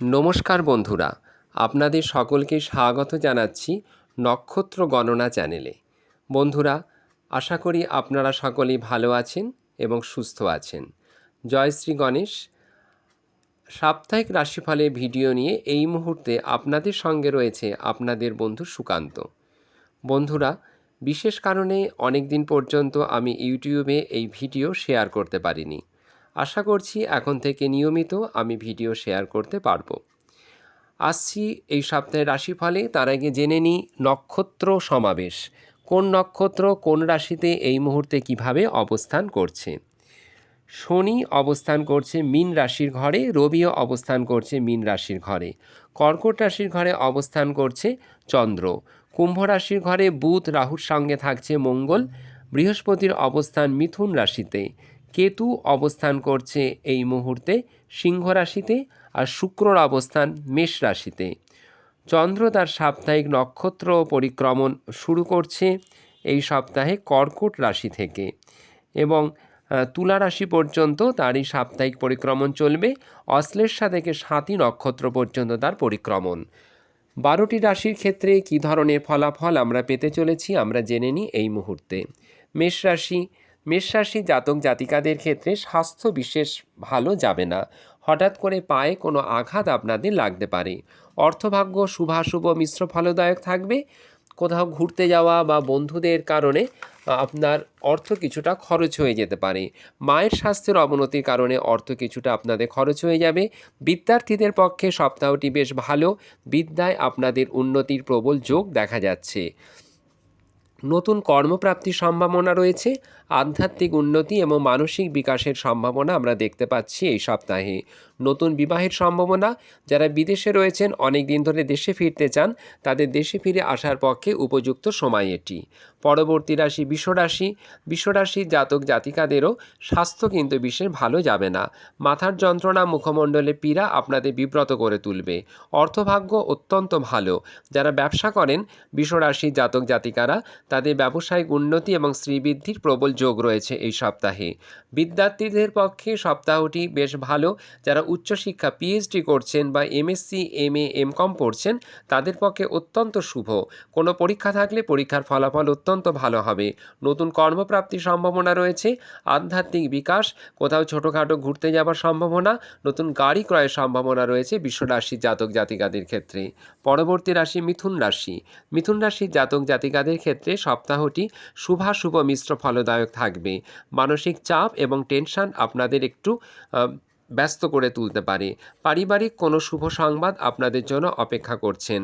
নমস্কার বন্ধুরা, আপনাদের সকলকে স্বাগত জানাচ্ছি নক্ষত্র গণনা চ্যানেলে। বন্ধুরা, আশা করি আপনারা সকলেই ভালো আছেন এবং সুস্থ আছেন। জয় শ্রী গণেশ। সাপ্তাহিক রাশিফলে ভিডিও নিয়ে এই মুহূর্তে আপনাদের সঙ্গে রয়েছে আপনাদের বন্ধু সুকান্ত। বন্ধুরা, বিশেষ কারণে অনেক দিন পর্যন্ত আমি ইউটিউবে এই ভিডিও শেয়ার করতে পারিনি। আশা করছি এখন থেকে নিয়মিত আমি ভিডিও শেয়ার করতে পারবো। আসছি এই সপ্তাহের রাশিফলে। তার আগে জেনে নিই নক্ষত্র সমাবেশ। কোন নক্ষত্র কোন রাশিতে এই মুহূর্তে কিভাবে অবস্থান করছে। শনি অবস্থান করছে মীন রাশির ঘরে, রবিও অবস্থান করছে মীন রাশির ঘরে, কর্কট রাশির ঘরে অবস্থান করছে চন্দ্র, কুম্ভ রাশির ঘরে বুধ রাহুর সঙ্গে থাকছে মঙ্গল, বৃহস্পতির অবস্থান মিথুন রাশিতে, কেতু অবস্থান করছে এই মুহূর্তে সিংহ রাশিতে, আর শুক্রর অবস্থান মেষ রাশিতে। চন্দ্র তার সাপ্তাহিক নক্ষত্র পরিক্রমণ শুরু করছে এই সপ্তাহে কর্কট রাশি থেকে, এবং তুলা রাশি পর্যন্ত তার এই সাপ্তাহিক পরিক্রমণ চলবে। অশ্লেষা থেকে সাতী নক্ষত্র পর্যন্ত তার পরিক্রমণ। 12টি রাশির ক্ষেত্রে কী ধরনের ফলাফল আমরা পেতে চলেছি আমরা জেনে নিই এই মুহূর্তে। মেষ রাশি জাতক জাতিকাদের ক্ষেত্রে স্বাস্থ্য বিশেষ ভালো যাবে না। হঠাৎ করে পায়ে কোনো আঘাত আপনাদের লাগতে পারে। অর্থভাগ্য শুভাশুভ মিশ্র ফলদায়ক থাকবে। কোথাও ঘুরতে যাওয়া বা বন্ধুদের কারণে আপনার অর্থ কিছুটা খরচ হয়ে যেতে পারে। মায়ের স্বাস্থ্যের অবনতির কারণে অর্থ কিছুটা আপনাদের খরচ হয়ে যাবে। বিদ্যার্থীদের পক্ষে সপ্তাহটি বেশ ভালো। বিদ্যায় আপনাদের উন্নতির প্রবল যোগ দেখা যাচ্ছে। নতুন কর্মপ্রাপ্তির সম্ভাবনা রয়েছে। আধ্যাত্মিক উন্নতি এবং মানসিক বিকাশের সম্ভাবনা আমরা দেখতে পাচ্ছি এই সপ্তাহে। নতুন বিবাহের সম্ভাবনা। যারা বিদেশে রয়েছেন, অনেক দিন ধরে দেশে ফিরতে চান, তাদের দেশে ফিরে আসার পক্ষে উপযুক্ত সময় এটি। পরবর্তী রাশি বিশ্বরাশির জাতক জাতিকাদেরও স্বাস্থ্য কিন্তু বিশেষ ভালো যাবে না। মাথার যন্ত্রণা, মুখমণ্ডলে পীড়া আপনাদের বিব্রত করে তুলবে। অর্থভাগ্য অত্যন্ত ভালো। যারা ব্যবসা করেন বিশ্বরাশির জাতক জাতিকারা, তাদের ব্যবসায়িক উন্নতি এবং শ্রীবৃদ্ধির প্রবল যোগ রয়েছে এই সপ্তাহে। বিদ্যার্থীদের পক্ষে সপ্তাহটি বেশ ভালো। যারা উচ্চশিক্ষা পিএইচডি করছেন বা এমএসসি এমএ এমকম পড়ছেন, তাদের পক্ষে অত্যন্ত শুভ। কোনো পরীক্ষা থাকলে পরীক্ষার ফলাফল অত্যন্ত ভালো হবে। নতুন কর্মপ্রাপ্তির সম্ভাবনা রয়েছে। আধ্যাত্মিক বিকাশ, কোথাও ছোটোখাটো ঘুরতে যাওয়ার সম্ভাবনা, নতুন গাড়ি ক্রয়ের সম্ভাবনা রয়েছে বিশ্বরাশির জাতক জাতিকাদের ক্ষেত্রে। পরবর্তী রাশি মিথুন রাশির জাতক জাতিকাদের ক্ষেত্রে সপ্তাহটি শুভাশুভ মিশ্র ফলদায়ক থাকবে। মানসিক চাপ এবং টেনশন আপনাদের একটু ব্যস্ত করে তুলতে পারে। পারিবারিক কোনো শুভ সংবাদ আপনাদের জন্য অপেক্ষা করছেন।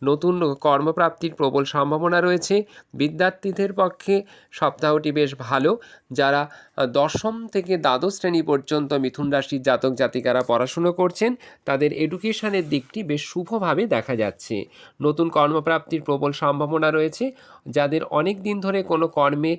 নতুন কর্মপ্রাপ্তির প্রবল সম্ভাবনা রয়েছে। বিদ্যার্থীদের পক্ষে সপ্তাহটি বেশ ভালো। যারা দশম থেকে দ্বাদশ শ্রেণী পর্যন্ত মিথুন রাশির জাতক জাতিকারা পড়াশুনো করছেন, তাদের এডুকেশনের দিকটি বেশ শুভভাবে দেখা যাচ্ছে। নতুন কর্মপ্রাপ্তির প্রবল সম্ভাবনা রয়েছে। যাদের অনেক দিন ধরে কোনো কর্মে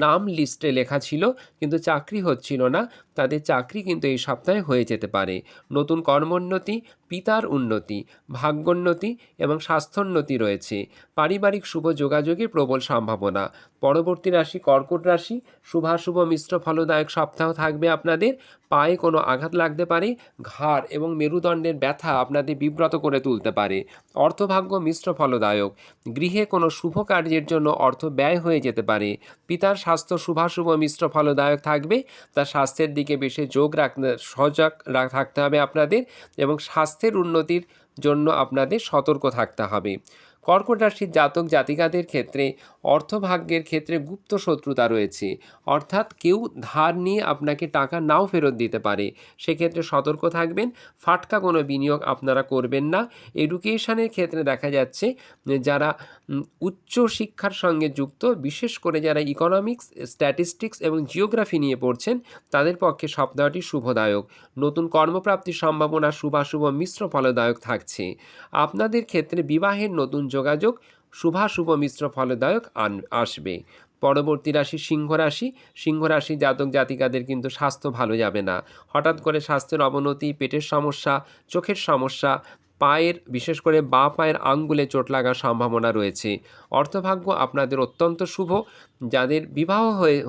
নাম লিস্টে লেখা ছিল কিন্তু চাকরি হচ্ছিল না, তাদের চাকরি কিন্তু এই সপ্তাহে হয়ে যেতে পারে। নতুন কর্মোন্নতি, পিতার উন্নতি, ভাগ্যোন্নতি এবং স্বাস্থ্যোন্নতি রয়েছে। পারিবারিক শুভ যোগাযোগের প্রবল সম্ভাবনা। পরবর্তী রাশি কর্কট রাশি। শুভাশুভ মিশ্র ফলদায়ক সপ্তাহ থাকবে আপনাদের। পায়ে কোনো আঘাত লাগতে পারে। ঘাড় এবং মেরুদণ্ডের ব্যথা আপনাদের বিব্রত করে তুলতে পারে। অর্থভাগ্য মিশ্র ফলদায়ক। গৃহে কোনো শুভ কার্যের জন্য অর্থ ব্যয় হয়ে যেতে পারে। পিতার স্বাস্থ্য শুভাশুভ মিশ্র ফলদায়ক থাকবে। তার স্বাস্থ্যের দিকে বেশি সজাগ থাকতে হবে আপনাদের, এবং স্বাস্থ্যের উন্নতির জন্য আপনাদের সতর্ক থাকতে হবে। কর্কট রাশির জাতক জাতিকাদের ক্ষেত্রে অর্থভাগ্যের ক্ষেত্রে গুপ্ত শত্রুতা রয়েছে। অর্থাৎ কেউ ধার নিয়ে আপনাকে টাকা নাও ফেরত দিতে পারে। সেক্ষেত্রে সতর্ক থাকবেন। ফাটকা কোনো বিনিয়োগ আপনারা করবেন না। এডুকেশনের ক্ষেত্রে দেখা যাচ্ছে যারা উচ্চ শিক্ষার সঙ্গে যুক্ত, বিশেষ করে যারা ইকোনমিক্স, স্ট্যাটিস্টিক্স এবং জিওগ্রাফি নিয়ে পড়ছেন, তাদের পক্ষে সপ্তাহটি শুভদায়ক। নতুন কর্মপ্রাপ্তির সম্ভাবনা শুভাশুভ মিশ্র ফলদায়ক থাকছে। আপনাদের ক্ষেত্রে বিবাহের নতুন যোগাযোগ শুভাশুভ মিশ্র ফলদায়ক আসবে। পরবর্তী রাশি সিংহ রাশি জাতক জাতিকাদের কিন্তু স্বাস্থ্য ভালো যাবে না। হঠাৎ করে স্বাস্থ্যের অবনতি, পেটের সমস্যা, চোখের সমস্যা, পায়ের, বিশেষ করে বাঁ পায়ের আঙ্গুলে চোট লাগার সম্ভাবনা রয়েছে। অর্থভাগ্য আপনাদের অত্যন্ত শুভ। যাদের বিবাহ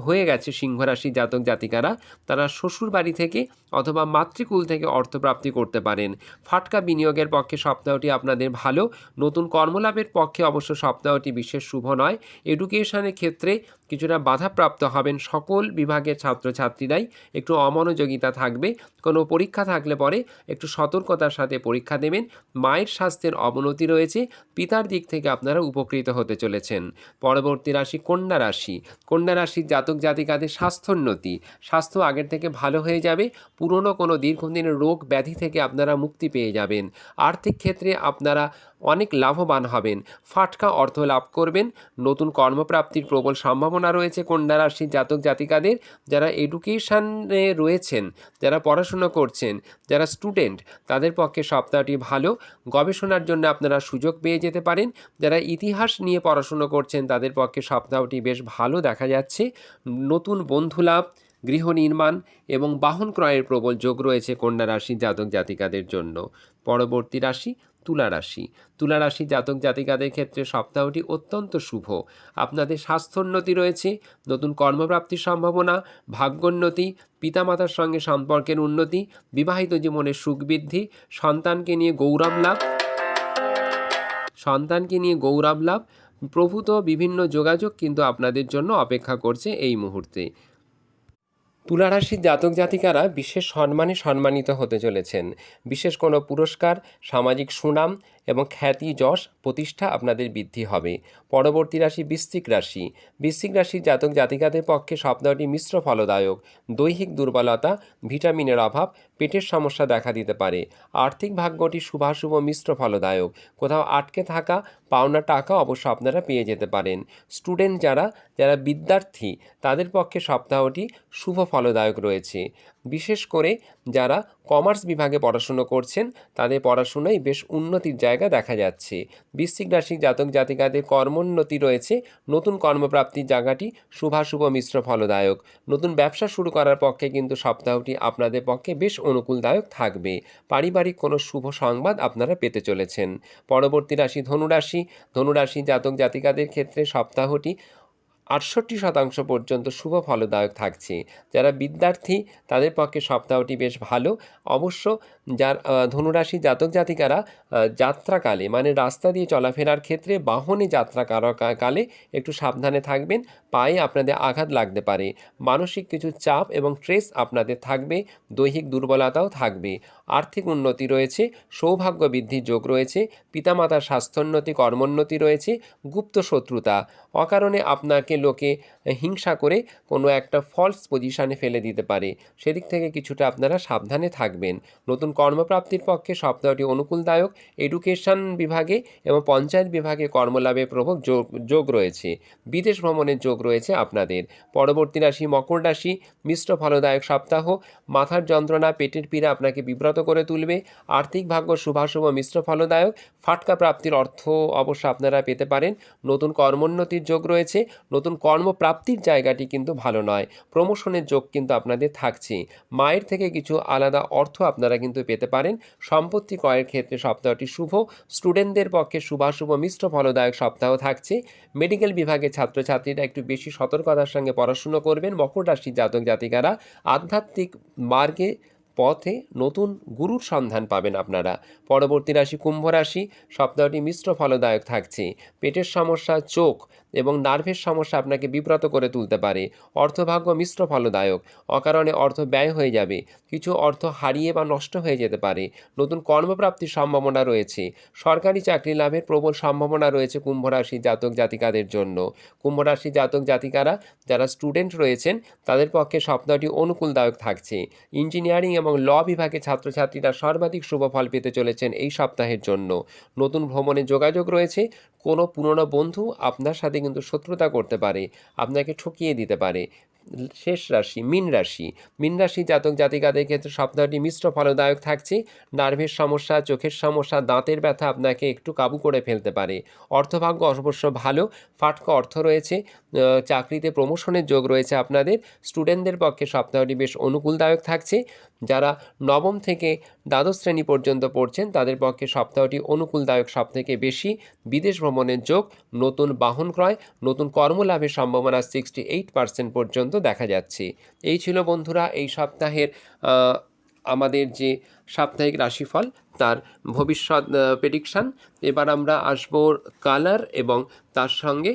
হয়ে গেছে সিংহ রাশি জাতক জাতিকারা, তারা শ্বশুর বাড়ি থেকে অথবা মাতৃকুল থেকে অর্থপ্রাপ্তি করতে পারেন। ফাটকা বিনিয়োগের পক্ষে সপ্তাহটি আপনাদের ভালো। নতুন কর্মলাভের পক্ষে অবশ্য সপ্তাহটি বিশেষ শুভ নয়। এডুকেশনের ক্ষেত্রে কিছুটা বাধাপ্রাপ্ত হবেন। সকল বিভাগের ছাত্রছাত্রীরাই একটু অমনোযোগিতা থাকবে। কোনো পরীক্ষা থাকলে পরে একটু সতর্কতার সাথে পরীক্ষা দেবেন। মায়ের স্বাস্থ্যের অবনতি রয়েছে, পিতার দিক থেকে আপনারা উপকৃত হতে চলেছেন। পরবর্তী রাশি কন্যা রাশি। কন্যা রাশির জাতক জাতিকাদের স্বাস্থ্যোন্নতি, স্বাস্থ্য আগের থেকে ভালো হয়ে যাবে। পুরনো কোনো দীর্ঘদিনের রোগ ব্যাধি থেকে আপনারা মুক্তি পেয়ে যাবেন। আর্থিক ক্ষেত্রে আপনারা অনেক লাভবান হবেন। ফাটকা অর্থ লাভ করবেন। নতুন কর্মপ্রাপ্তির প্রবল সম্ভাবনা রয়েছে কন্যা রাশির জাতক জাতিকাদের। যারা এডুকেশনে রয়েছেন, যারা পড়াশুনো করছেন, যারা স্টুডেন্ট, তাদের পক্ষে সপ্তাহটি ভালো। গবেষণার জন্য আপনারা সুযোগ পেয়ে যেতে পারেন। যারা ইতিহাস নিয়ে পড়াশুনো করছেন, তাদের পক্ষে সপ্তাহটি বেশ ভালো দেখা যাচ্ছে। নতুন বন্ধুলাভ, গৃহ নির্মাণ এবং বাহন ক্রয়ের প্রবল যোগ রয়েছে কন্যা রাশির জাতক জাতিকাদের জন্য। পরবর্তী রাশি তুলা রাশি। তুলা রাশি জাতক জাতিকাদের ক্ষেত্রে সপ্তাহটি অত্যন্ত শুভ। আপনাদের স্বাস্থ্যোন্নতি রয়েছে, নতুন কর্মপ্রাপ্তির সম্ভাবনা, ভাগ্যোন্নতি, পিতামাতার সঙ্গে সম্পর্কের উন্নতি, বিবাহিত জীবনের সুখ বৃদ্ধি, সন্তানকে নিয়ে গৌরব লাভ প্রভূত বিভিন্ন যোগাযোগ কিন্তু আপনাদের জন্য অপেক্ষা করছে এই মুহূর্তে। তুলা রাশির জাতক জাতিকারা বিশেষ সম্মানে সম্মানিত হতে চলেছেন। বিশেষ কোনো পুরস্কার, সামাজিক সুনাম এবং খ্যাতি, যশ, প্রতিষ্ঠা আপনাদের বৃদ্ধি হবে। পরবর্তী রাশি বৃশ্চিক রাশি। বৃশ্চিক রাশির জাতক জাতিকাদের পক্ষে সপ্তাহটি মিশ্র ফলদায়ক। দৈহিক দুর্বলতা, ভিটামিনের অভাব, পেটের সমস্যা দেখা দিতে পারে। আর্থিক ভাগ্যটি শুভাশুভ মিশ্র ফলদায়ক। কোথাও আটকে থাকা পাওনা টাকা অবশ্য আপনারা পেয়ে যেতে পারেন। স্টুডেন্ট যারা বিদ্যার্থী, তাদের পক্ষে সপ্তাহটি শুভ ফলদায়ক রয়েছে। বিশেষ করে যারা কমার্স বিভাগে পড়াশুনো করছেন, তাদের পড়াশোনায় বেশ উন্নতির জায়গা দেখা যাচ্ছে। বৃশ্চিক রাশির জাতক জাতিকাদের কর্মোন্নতি রয়েছে। নতুন কর্মপ্রাপ্তির জায়গাটি শুভাশুভ মিশ্র ফলদায়ক। নতুন ব্যবসা শুরু করার পক্ষে কিন্তু সপ্তাহটি আপনাদের পক্ষে বেশ অনুকূলদায়ক থাকবে। পারিবারিক কোনো শুভ সংবাদ আপনারা পেতে চলেছেন। পরবর্তী রাশি ধনুরাশি। ধনুরাশি জাতক জাতিকাদের ক্ষেত্রে সপ্তাহটি ৬৮% পর্যন্ত শুভ ফলদায়ক থাকছে। যারা বিদ্যার্থী, তাদের পক্ষে সপ্তাহটি বেশ ভালো। অবশ্য ধনুরাশি জাতক জাতিকারা যাত্রাকালে, মানে রাস্তা দিয়ে চলাফেরার ক্ষেত্রে, বাহনে যাত্রা কালে একটু সাবধানে থাকবেন। পায়ে আপনাদের আঘাত লাগতে পারে। মানসিক কিছু চাপ এবং স্ট্রেস আপনাদের থাকবে। দৈহিক দুর্বলতাও থাকবে। আর্থিক উন্নতি রয়েছে, সৌভাগ্য বৃদ্ধির যোগ রয়েছে, পিতামাতার স্বাস্থ্যোন্নতি, কর্মোন্নতি রয়েছে। গুপ্ত শত্রুতা, অকারণে আপনাকে লোকে হিংসা করে কোনো একটা ফলস পজিশানে ফেলে দিতে পারে। সেদিক থেকে কিছুটা আপনারা সাবধানে থাকবেন। নতুন কর্মপ্রাপ্তির পক্ষে সপ্তাহটি অনুকূলদায়ক। এডুকেশন বিভাগে এবং পঞ্চায়েত বিভাগে কর্মলাভের প্রবল যোগ রয়েছে। বিদেশ ভ্রমণের যোগ রয়েছে আপনাদের। পরবর্তী রাশি মকর রাশি। মিশ্র ফলদায়ক সপ্তাহ। মাথার যন্ত্রণা, পেটের পীড়া আপনাকে বিব্রত করে তুলবে। আর্থিক ভাগ্য শুভাশুভ মিশ্র ফলদায়ক। ফাটকা প্রাপ্তির অর্থ অবশ্য আপনারা পেতে পারেন। নতুন কর্মোন্নতির যোগ রয়েছে। নতুন কর্মপ্রাপ্তির জায়গাটি কিন্তু ভালো নয়। প্রমোশনের যোগ কিন্তু আপনাদের থাকছে। মায়ের থেকে কিছু আলাদা অর্থ আপনারা কিন্তু পেতে পারেন। সম্পত্তি ক্রয়ের ক্ষেত্রে সপ্তাহটি শুভ। স্টুডেন্টদের পক্ষে শুভাশুভ মিশ্র ফলদায়ক সপ্তাহ থাকছে। মেডিকেল বিভাগের ছাত্রছাত্রীরা একটু বেশি সতর্কতার সঙ্গে পড়াশুনো করবেন। মকর রাশির জাতক জাতিকারা আধ্যাত্মিক মার্গে পথে নতুন গুরুর সন্ধান পাবেন আপনারা। পরবর্তী রাশি কুম্ভ রাশি। সপ্তাহটি মিশ্র ফলদায়ক থাকছে। পেটের সমস্যা, চোখ এবং নার্ভের সমস্যা আপনাকে বিব্রত করে তুলতে পারে। অর্থভাগ্য মিশ্র ফলদায়ক। অকারণে অর্থ ব্যয় হয়ে যাবে। কিছু অর্থ হারিয়ে বা নষ্ট হয়ে যেতে পারে। নতুন কর্মপ্রাপ্তির সম্ভাবনা রয়েছে। সরকারি চাকরি লাভের প্রবল সম্ভাবনা রয়েছে কুম্ভ রাশি জাতক জাতিকাদের জন্য। কুম্ভ রাশি জাতক জাতিকারা যারা স্টুডেন্ট রয়েছেন, তাদের পক্ষে সপ্তাহটি অনুকূলদায়ক থাকছে। ইঞ্জিনিয়ারিং এবং ল বিভাগের ছাত্রছাত্রীরা সর্বাধিক শুভ ফল পেতে চলেছেন এই সপ্তাহের জন্য। নতুন ভ্রমণের যোগাযোগ রয়েছে। কোনো পুরনো বন্ধু আপনার সাথে কিন্তু শত্রুতা করতে পারে, আপনাকে ঠকিয়ে দিতে পারে। শেষ রাশি মীন রাশি। মীন রাশি জাতক জাতিকাদের ক্ষেত্রে সপ্তাহটি মিশ্র ফলদায়ক থাকছে। নার্ভের সমস্যা, চোখের সমস্যা, দাঁতের ব্যথা আপনাকে একটু কাবু করে ফেলতে পারে। অর্থভাগ্য অবশ্য ভালো। ফাটকা অর্থ রয়েছে। চাকরিতে প্রমোশনের যোগ রয়েছে আপনাদের। স্টুডেন্টদের পক্ষে সপ্তাহটি বেশ অনুকূলদায়ক থাকছে। যারা নবম থেকে দ্বাদশ শ্রেণী পর্যন্ত পড়ছেন তাদের পক্ষে সপ্তাহটি অনুকূলদায়ক সবথেকে বেশি। বিদেশ ভ্রমণের যোগ, নতুন বাহন ক্রয়, নতুন কর্মলাভের সম্ভাবনা 68% পর্যন্ত দেখা যাচ্ছে। এই ছিল বন্ধুরা এই সপ্তাহের আমাদের যে সাপ্তাহিক রাশিফল তার ভবিষ্যৎ প্রেডিকশান। এবার আমরা আসবো কালার এবং তার সঙ্গে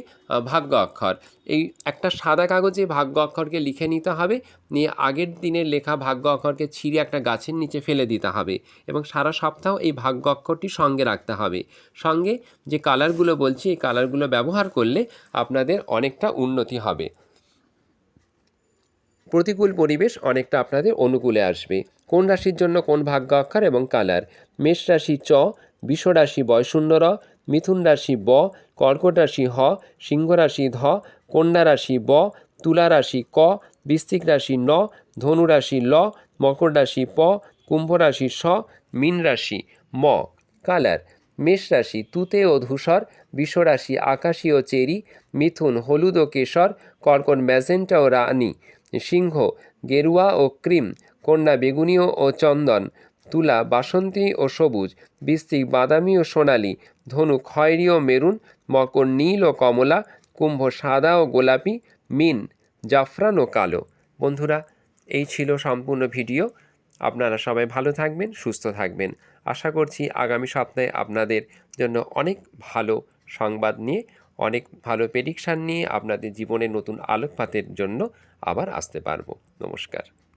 ভাগ্য অক্ষর। এই একটা সাদা কাগজে ভাগ্য অক্ষরকে লিখে নিতে হবে, নিয়ে আগের দিনের লেখা ভাগ্য অক্ষরকে ছিঁড়ে একটা গাছের নিচে ফেলে দিতে হবে এবং সারা সপ্তাহ এই ভাগ্য অক্ষরটি সঙ্গে রাখতে হবে। সঙ্গে যে কালারগুলো বলছি এই কালারগুলো ব্যবহার করলে আপনাদের অনেকটা উন্নতি হবে। প্রতিকূল পরিবেশ অনেকটা আপনাদের অনুকূলে আসবে। কোন রাশির জন্য কোন ভাগ্য অক্ষর এবং কালার? মেষ রাশি চ, বৃষ রাশি বয়শূন্য র, মিথুন রাশি ব, কর্কট রাশি হ, সিংহ রাশি ধ, কন্যা রাশি ব, তুলা রাশি ক, বৃশ্চিক রাশি ন, ধনু রাশি ল, মকর রাশি প, কুম্ভ রাশি স, মীন রাশি ম। কালার: মেষ রাশি তুতে ও ধূসর, বৃষ রাশি আকাশী ও চেরি, মিথুন হলুদ ও কেশর, কর্কট ম্যাজেন্টা ও রানী, সিংহ গেরুয়া ও ক্রিম, কন্যা বেগুনি ও চন্দন, তুলা বাসন্তী ও সবুজ, বৃশ্চিক বাদামি ও সোনালী, ধনু খয়েরি ও মেরুন, মকর নীল ও কমলা, কুম্ভ সাদা ও গোলাপি, মীন জাফরান ও কালো। বন্ধুরা, এই ছিল সম্পূর্ণ ভিডিও। আপনারা সবাই ভালো থাকবেন, সুস্থ থাকবেন। আশা করছি আগামী সপ্তাহে আপনাদের জন্য অনেক ভালো সংবাদ নিয়ে, অনেক ভালো প্রেডিকশান নিয়ে আপনাদের জীবনে নতুন আলোকপাতের জন্য আবার আসতে পারবো। নমস্কার।